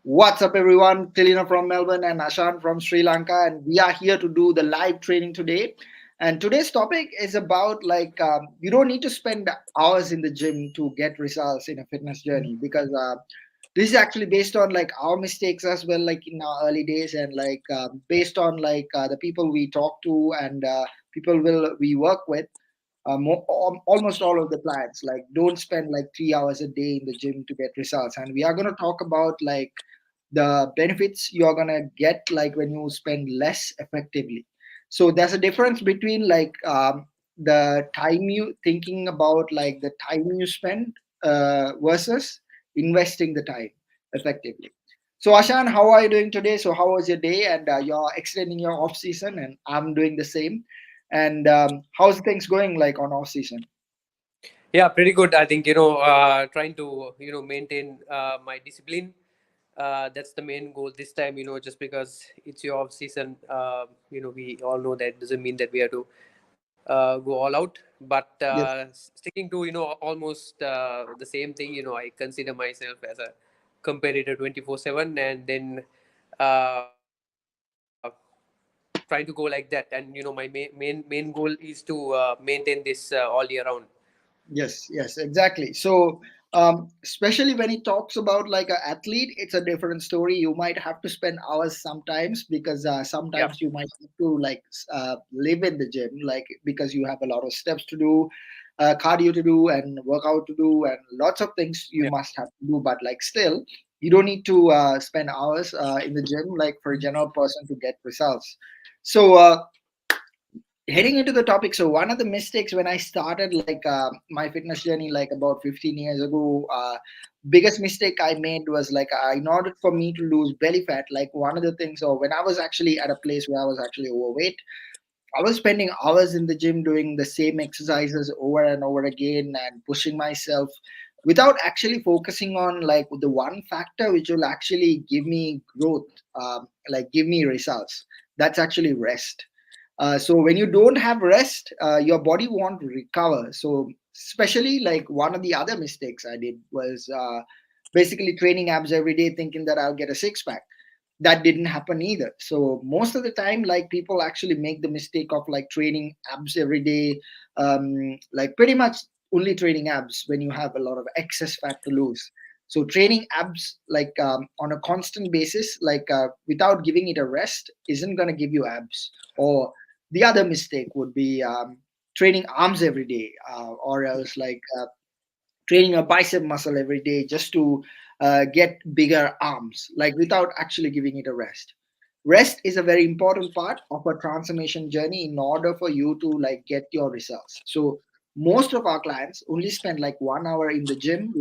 What's up, everyone? Tilina from Melbourne and Ashan from Sri Lanka, and we are here to do the live training today. And today's topic is about you don't need to spend hours in the gym to get results in a fitness journey because this is actually based on like our mistakes as well, like in our early days, and based on the people we talk to and people will we work with. Almost all of the clients like don't spend like 3 hours a day in the gym to get results, and we are going to talk about like the benefits you're gonna get like when you spend less effectively. So there's a difference between the time you thinking about like the time you spend versus investing the time effectively. So Ashan, how are you doing today? So how was your day? And you're extending your off season, and I'm doing the same. And how's things going like on off season? Yeah, pretty good. I think trying to maintain my discipline. That's the main goal this time. Just because it's your off season, we all know that doesn't mean that we have to go all out. But Yes. sticking to almost the same thing. I consider myself as a competitor 24/7, and then uh, trying to go like that. And my main goal is to maintain this all year round. Yes, yes, exactly. So, especially when he talks about like an athlete, it's a different story. You might have to spend hours sometimes because Yeah. sometimes you might have to live in the gym, like because you have a lot of steps to do, cardio to do, and workout to do, and lots of things you Yeah. must have to do. But like still, you don't need to spend hours in the gym like for a general person to get results. So, heading into the topic, so one of the mistakes when I started my fitness journey like about 15 years ago, biggest mistake I made was in order for me to lose belly fat, like one of the things, or when I was actually at a place where I was actually overweight, I was spending hours in the gym doing the same exercises over and over again and pushing myself without actually focusing on like the one factor which will actually give me growth, like give me results. That's actually rest. So when you don't have rest, your body won't recover. So especially like one of the other mistakes I did was basically training abs every day, thinking that I'll get a six pack. That didn't happen either. So most of the time, like people actually make the mistake of like training abs every day, like pretty much only training abs when you have a lot of excess fat to lose. So training abs on a constant basis, without giving it a rest, isn't gonna give you abs. Or the other mistake would be training arms every day, or else training a bicep muscle every day just to get bigger arms, like without actually giving it a rest. Rest is a very important part of a transformation journey in order for you to like get your results. So most of our clients only spend like 1 hour in the gym,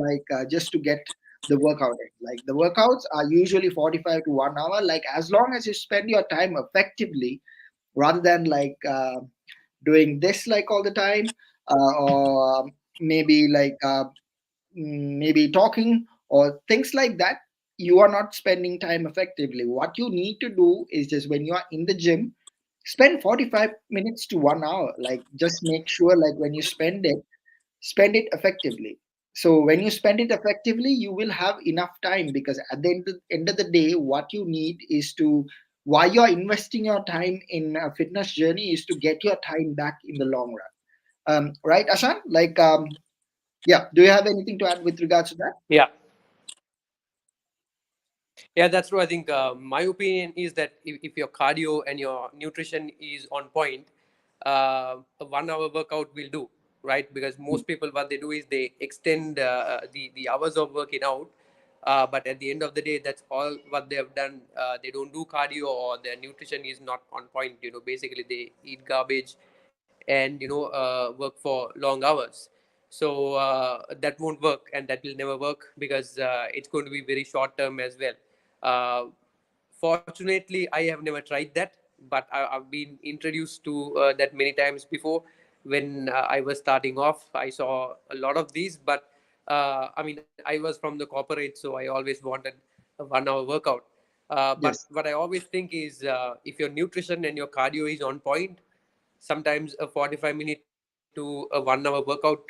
just to get the workout in. Like the workouts are usually 45 to 1 hour. Like as long as you spend your time effectively, rather than doing this like all the time, or maybe maybe talking or things like that, you are not spending time effectively. What you need to do is just when you are in the gym, spend 45 minutes to 1 hour. Like just make sure like when you spend it effectively. So when you spend it effectively, you will have enough time, because at the end of the day, what you need is to, why you're investing your time in a fitness journey, is to get your time back in the long run. Right, Ashan? Yeah, do you have anything to add with regards to that? Yeah. Yeah, that's true. I think my opinion is that if your cardio and your nutrition is on point, a 1 hour workout will do, right? Because most people, what they do is they extend the hours of working out, but at the end of the day, that's all what they have done. They don't do cardio, or their nutrition is not on point. Basically they eat garbage and work for long hours. So that won't work, and that will never work because it's going to be very short term as well. uh, Fortunately, I have never tried that, but I've been introduced to that many times before. When I was starting off, I saw a lot of these, but I mean, I was from the corporate, so I always wanted a 1 hour workout. But Yes. what I always think is, if your nutrition and your cardio is on point, sometimes a 45-minute to a 1 hour workout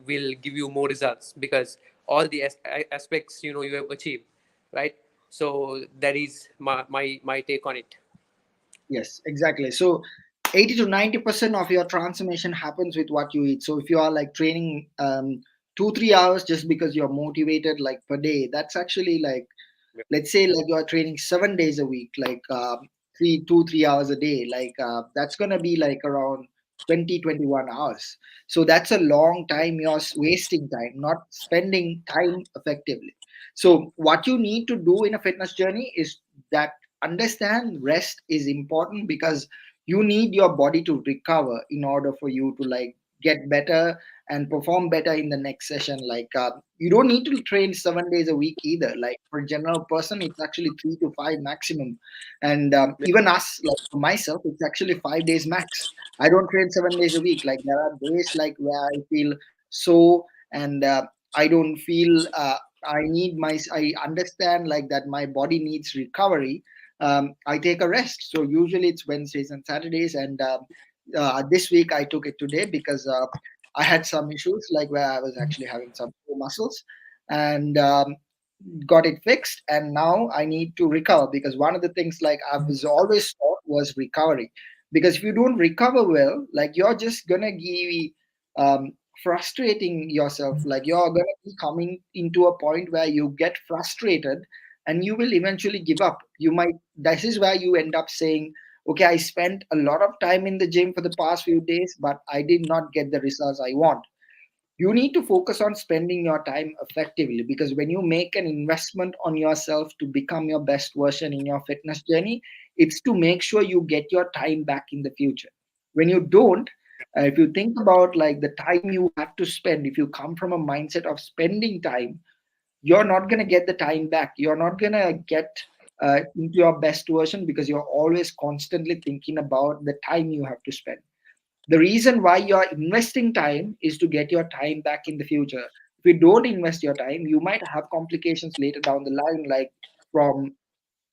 will give you more results, because all the aspects you have achieved, right? So that is my take on it. Yes, exactly. So 80 to 90% of your transformation happens with what you eat. So if you are like training 2 3 hours just because you're motivated like per day, that's actually like, let's say like you're training 7 days a week, like 3 hours a day, like that's gonna be like around 20 21 hours. So that's a long time you're wasting time, not spending time effectively. So what you need to do in a fitness journey is that understand rest is important, because you need your body to recover in order for you to like get better and perform better in the next session. Like you don't need to train 7 days a week either. Like for a general person, it's actually 3 to 5 maximum. And even us, like for myself, it's actually 5 days max. I don't train 7 days a week. Like there are days like where I feel so, and I don't feel I understand like that my body needs recovery. I take a rest. So usually it's Wednesdays and Saturdays, and this week I took it today because I had some issues like where I was actually having some sore muscles, and got it fixed. And now I need to recover, because one of the things like I was always taught was recovery. Because if you don't recover well, like you're just gonna be um, frustrating yourself. Like you're gonna be coming into a point where you get frustrated and you will eventually give up. You might, this is where you end up saying, okay, I spent a lot of time in the gym for the past few days, but I did not get the results I want. You need to focus on spending your time effectively, because when you make an investment on yourself to become your best version in your fitness journey, it's to make sure you get your time back in the future. When you don't, if you think about like the time you have to spend, if you come from a mindset of spending time, you're not going to get the time back. You're not going to get into your best version, because you're always constantly thinking about the time you have to spend. The reason why you're investing time is to get your time back in the future. If you don't invest your time, you might have complications later down the line, like from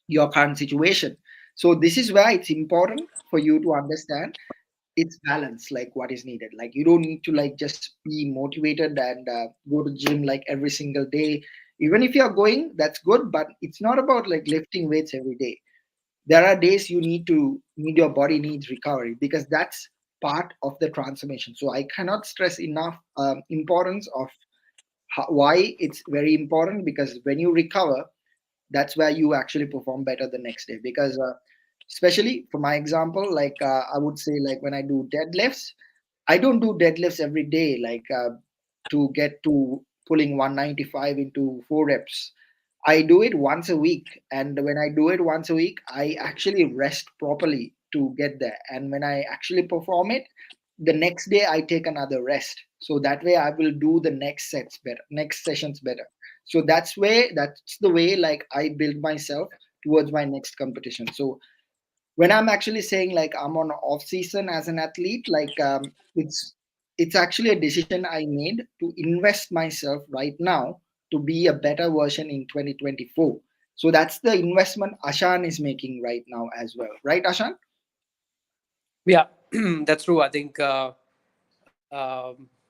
your current situation. So this is why it's important for you to understand it's balance, like what is needed. Like you don't need to like just be motivated and go to gym like every single day. Even if you're going, that's good, but it's not about like lifting weights every day. There are days you need your body needs recovery, because that's part of the transformation. So I cannot stress enough importance of why it's very important, because when you recover, that's where you actually perform better the next day. Because especially for my example, like I would say like when I do deadlifts, I don't do deadlifts every day, like to get to pulling 195 into 4 reps. I do it once a week. And when I do it once a week, I actually rest properly to get there. And when I actually perform it, the next day I take another rest. So that way I will do the next sets better, next sessions better. So that's the way like I build myself towards my next competition. So when I'm actually saying like I'm on off season as an athlete, like it's actually a decision I made to invest myself right now to be a better version in 2024. So that's the investment Ashan is making right now as well, right, Ashan? Yeah, that's true. I think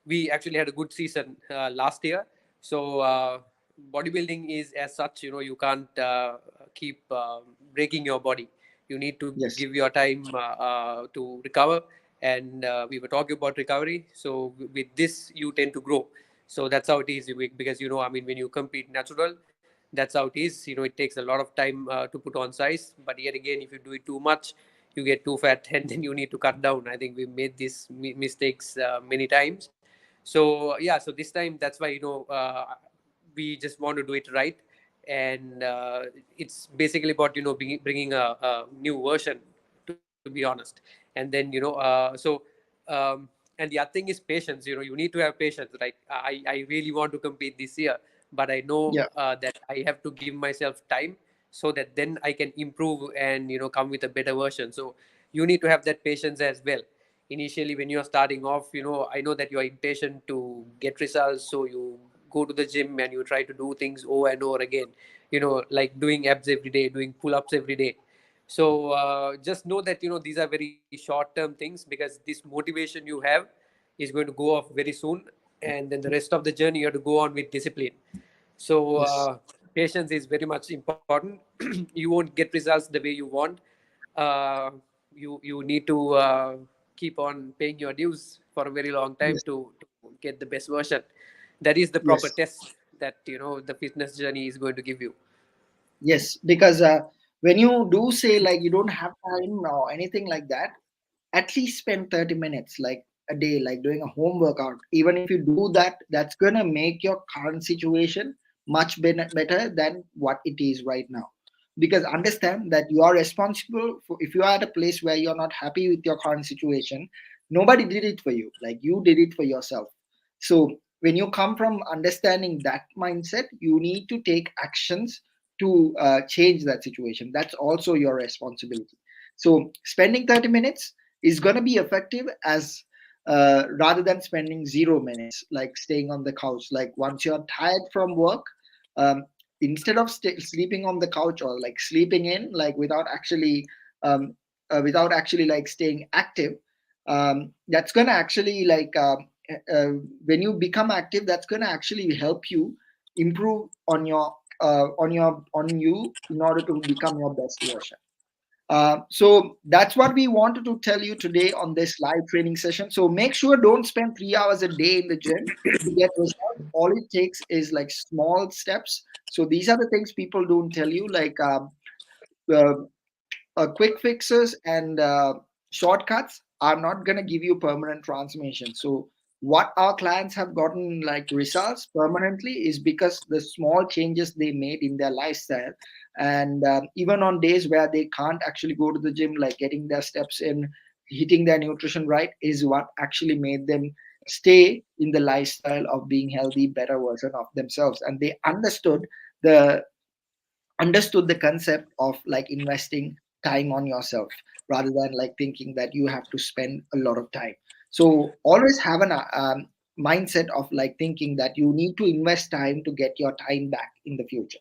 we actually had a good season last year. So bodybuilding is as such, you can't keep breaking your body. You need to Yes. give your time to recover. And we were talking about recovery. So with this, you tend to grow. So that's how it is. Because I mean, when you compete natural, that's how it is. It takes a lot of time to put on size. But yet again, if you do it too much, you get too fat, and then you need to cut down. I think we made these mistakes many times. So yeah, so this time, that's why we just want to do it right. And it's basically about bringing a new version, to be honest. And then and the other thing is patience. You need to have patience, right? I really want to compete this year, but I know Yeah. that I have to give myself time, so that then I can improve and come with a better version. So you need to have that patience as well. Initially, when you're starting off, I know that you're impatient to get results, so you go to the gym and you try to do things over and over again. Like doing abs every day, doing pull-ups every day. So just know that these are very short-term things, because this motivation you have is going to go off very soon, and then the rest of the journey you have to go on with discipline. So Yes. Patience is very much important. You won't get results the way you want. uh, you need to keep on paying your dues for a very long time Yes. to get the best version. That is the proper Yes. test that the fitness journey is going to give you. Yes, because when you do say like you don't have time or anything like that, at least spend 30 minutes like a day, like doing a home workout. Even if you do that, that's gonna make your current situation much better than what it is right now. Because understand that you are responsible for, if you are at a place where you're not happy with your current situation, nobody did it for you, like you did it for yourself. So when you come from understanding that mindset, you need to take actions to change that situation. That's also your responsibility. So spending 30 minutes is going to be effective as rather than spending 0 minutes like staying on the couch. Like once you're tired from work, um, instead of sleeping on the couch or like sleeping in like um, without actually like staying active, that's going to actually like uh, when you become active, that's going to actually help you improve on you in order to become your best version. So that's what we wanted to tell you today on this live training session. So make sure don't spend 3 hours a day in the gym to get results. All it takes is like small steps. So these are the things people don't tell you, like uh, quick fixes and shortcuts are not going to give you permanent transformation. So what our clients have gotten like results permanently is because the small changes they made in their lifestyle. And even on days where they can't actually go to the gym, like getting their steps in, hitting their nutrition right is what actually made them stay in the lifestyle of being healthy, better version of themselves. And they the understood the concept of like investing time on yourself rather than like thinking that you have to spend a lot of time. So always have an mindset of like thinking that you need to invest time to get your time back in the future.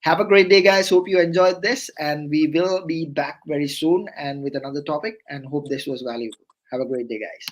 Have a great day, guys. Hope you enjoyed this, and we will be back very soon and with another topic, and hope this was valuable. Have a great day, guys.